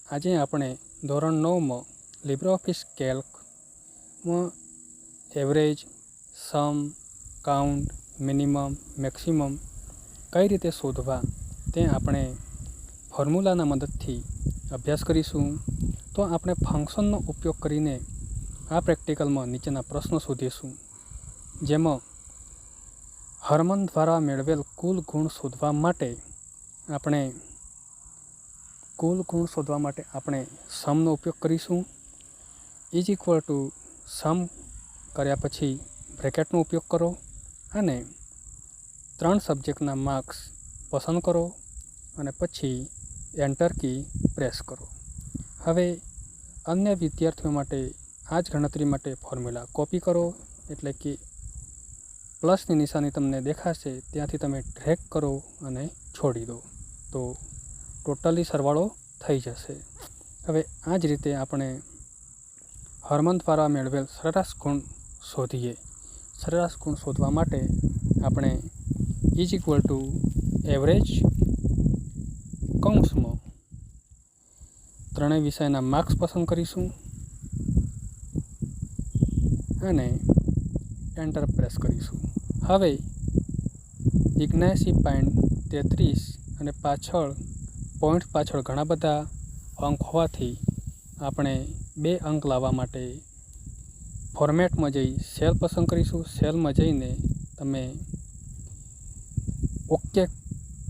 આજે આપણે ધોરણ 9માં લિબ્રેઓફિસ કેલ્કમાં એવરેજ, સમ, કાઉન્ટ, મિનિમમ, મેક્સિમમ કઈ રીતે શોધવા તે આપણે ફોર્મ્યુલાના મદદથી અભ્યાસ કરીશું. તો આપણે ફંક્શનનો ઉપયોગ કરીને આ પ્રેક્ટિકલમાં નીચેના પ્રશ્નો શોધીશું, જેમાં હરમન દ્વારા મેળવેલ કુલ ગુણ શોધવા માટે આપણે સમનો ઉપયોગ કરીશું. ઇઝ ઇક્વલ ટુ સમ કર્યા પછી બ્રેકેટનો ઉપયોગ કરો અને 3 સબ્જેક્ટના માર્ક્સ પસંદ કરો અને પછી એન્ટર કી પ્રેસ કરો. હવે અન્ય વિદ્યાર્થીઓ માટે આ જ ગણતરી માટે ફોર્મ્યુલા કોપી કરો, એટલે કે પ્લસની નિશાની તમને દેખાશે ત્યાંથી તમે ડ્રેગ કરો અને છોડી દો તો ટોટલી સરવાળો થઈ જશે. હવે આ જ રીતે આપણે હરમન દ્વારા મેળવેલ સરેરાશ ગુણ શોધીએ. સરેરાશ ગુણ શોધવા માટે આપણે ઇઝ ઇક્વલ ટુ એવરેજ કૌંસમાં ત્રણેય વિષયના માર્ક્સ પસંદ કરીશું અને એન્ટર પ્રેસ કરીશું. હવે 79.33 અને પોઈન્ટ પાછળ ઘણા બધા અંક હોવાથી આપણે 2 અંક લાવવા માટે ફોર્મેટમાં જઈ સેલ પસંદ કરીશું. સેલમાં જઈને તમે ઓકે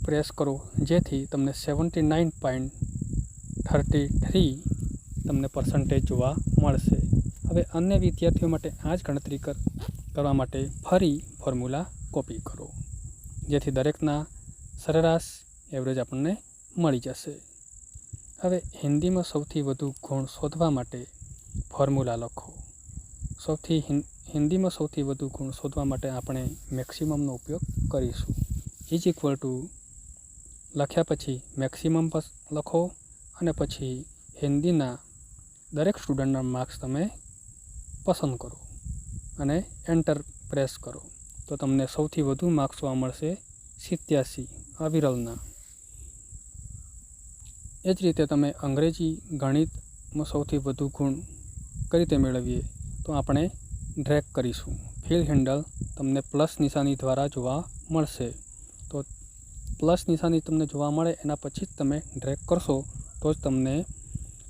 પ્રેસ કરો, જેથી તમને 79.33 તમને પર્સન્ટેજ જોવા મળશે. હવે અન્ય વિદ્યાર્થીઓ માટે આ જ ગણતરી કરવા માટે ફરી ફોર્મ્યુલા કોપી કરો, જેથી દરેકના સરેરાશ એવરેજ આપણને મળી જશે. હવે હિન્દીમાં સૌથી વધુ ગુણ શોધવા માટે ફોર્મ્યુલા લખો. હિન્દીમાં સૌથી વધુ ગુણ શોધવા માટે આપણે મેક્સિમમનો ઉપયોગ કરીશું. ઇઝ ઇક્વલ ટુ લખ્યા પછી મેક્સિમમ લખો અને પછી હિન્દીના દરેક સ્ટુડન્ટના માર્ક્સ તમે પસંદ કરો અને એન્ટર પ્રેસ કરો તો તમને સૌથી વધુ માર્ક્સ જોવા મળશે 87 અવિરલના. એ જ રીતે તમે અંગ્રેજી, ગણિતમાં સૌથી વધુ ગુણ કઈ રીતે મેળવીએ તો આપણે ડ્રેગ કરીશું. ફિલ હેન્ડલ તમને પ્લસ નિશાની દ્વારા જોવા મળશે. તો પ્લસ નિશાની તમને જોવા મળે એના પછી જ તમે ડ્રેગ કરશો તો જ તમને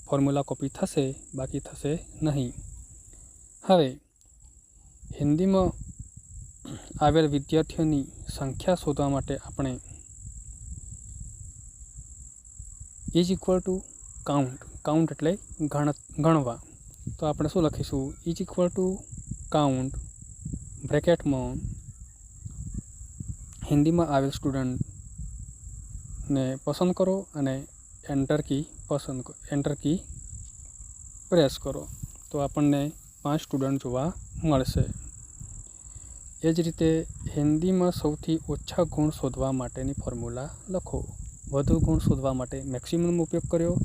ફોર્મ્યુલા કોપી થશે, બાકી થશે નહીં. હવે હિન્દીમાં આવેલ વિદ્યાર્થીઓની સંખ્યા શોધવા માટે આપણે ઇઝ ઇક્વલ ટુ કાઉન્ટ એટલે ગણવા. તો આપણે શું લખીશું? ઇઝ ઇક્વલ ટુ કાઉન્ટ બ્રેકેટમાં હિન્દીમાં આવેલ સ્ટુડન્ટને પસંદ કરો અને એન્ટર કી પ્રેસ કરો તો આપણને 5 સ્ટુડન્ટ જોવા મળશે. એ જ રીતે હિન્દીમાં સૌથી ઓછા ગુણ શોધવા માટેની ફોર્મ્યુલા લખો. વધુ ગુણ શોધવા માટે મેક્સિમમનો ઉપયોગ કર્યો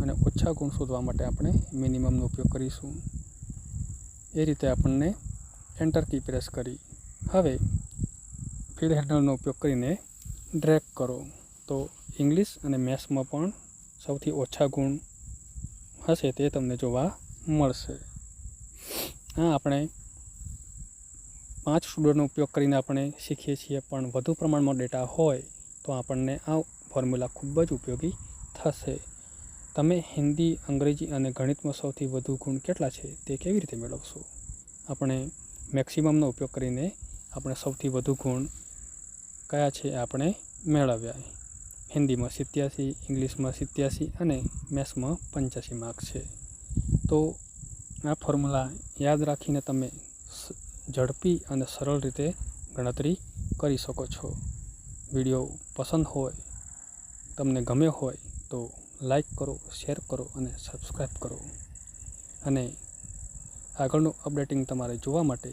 અને ઓછા ગુણ શોધવા માટે આપણે મિનિમમનો ઉપયોગ કરીશું. એ રીતે આપણને એન્ટર કી પ્રેસ કરી હવે ફિલ હેન્ડલનો ઉપયોગ કરીને ડ્રેગ કરો તો ઇંગ્લિશ અને મેથ્સમાં પણ સૌથી ઓછા ગુણ હશે તે તમને જોવા મળશે. આ આપણે 5 સ્ટુડન્ટનો ઉપયોગ કરીને આપણે શીખીએ છીએ, પણ વધુ પ્રમાણમાં ડેટા હોય તો આપણને આ ફોર્મ્યુલા ખૂબ જ ઉપયોગી થશે. તમે હિન્દી, અંગ્રેજી અને ગણિતમાં સૌથી વધુ ગુણ કેટલા છે તે કેવી રીતે મેળવશો? આપણે મેક્સિમમનો ઉપયોગ કરીને આપણે સૌથી વધુ ગુણ કયા છે આપણે મેળવ્યા. હિન્દીમાં 87, ઇંગ્લિશમાં 87 અને મેથ્સમાં 85 માર્ક છે. તો આ ફોર્મ્યુલા યાદ રાખીને તમે ઝડપી અને સરળ રીતે ગણતરી કરી શકો છો. વિડીયો પસંદ હોય, તમને ગમ્યો હોય તો લાઈક કરો, શેર કરો અને સબસ્ક્રાઈબ કરો. અને આગળનું અપડેટિંગ તમારે જોવા માટે